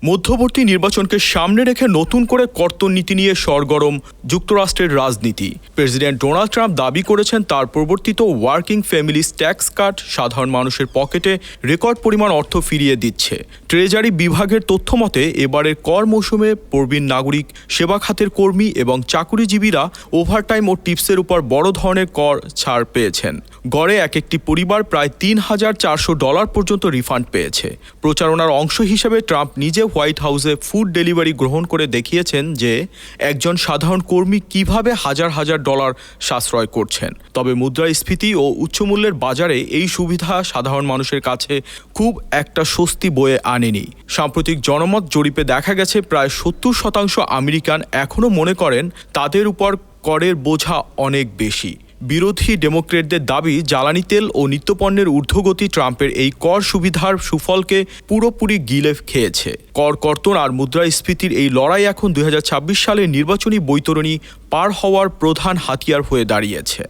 মধ্যবর্তী নির্বাচনকে সামনে রেখে নতুন করে কর্তন নীতি নিয়ে সরগরম যুক্তরাষ্ট্রের রাজনীতি। প্রেসিডেন্ট ডোনাল্ড ট্রাম্প দাবি করেছেন তার প্রবর্তিত ওয়ার্কিং ফ্যামিলিজ ট্যাক্স কাট সাধারণ মানুষের পকেটে রেকর্ড পরিমাণ অর্থ ফিরিয়ে দিচ্ছে। ট্রেজারি বিভাগের তথ্য মতে এবারের কর মৌসুমে প্রবীণ নাগরিক, সেবা খাতের কর্মী এবং চাকুরিজীবীরা ওভারটাইম ও টিপসের উপর বড় ধরনের কর ছাড় পেয়েছেন। গড়ে একটি পরিবার প্রায় $3,400 পর্যন্ত রিফান্ড পেয়েছে। প্রচারণার অংশ হিসেবে ট্রাম্প নিজে হোয়াইট হাউসে ফুড ডেলিভারি গ্রহণ করে দেখিয়েছেন যে একজন সাধারণ কর্মী কিভাবে হাজার হাজার ডলার সাশ্রয় করছেন। তবে মুদ্রাস্ফীতি ও উচ্চমূল্যের বাজারে এই সুবিধা সাধারণ মানুষের কাছে খুব একটা স্বস্তি বয়ে আনেনি। সাম্প্রতিক জনমত জরিপে দেখা গেছে প্রায় 70% আমেরিকান এখনও মনে করেন তাদের উপর করের বোঝা অনেক বেশি। বিরোধী ডেমোক্রেটদের দাবি, জ্বালানি তেল ও নিত্যপণ্যের ঊর্ধ্বগতি ট্রাম্পের এই কর সুবিধার সুফলকে পুরোপুরি গিলে খেয়েছে। কর কর্তন আর মুদ্রাস্ফীতির এই লড়াই এখন 2026 সালের নির্বাচনী বৈতরণী পার হওয়ার প্রধান হাতিয়ার হয়ে দাঁড়িয়েছে।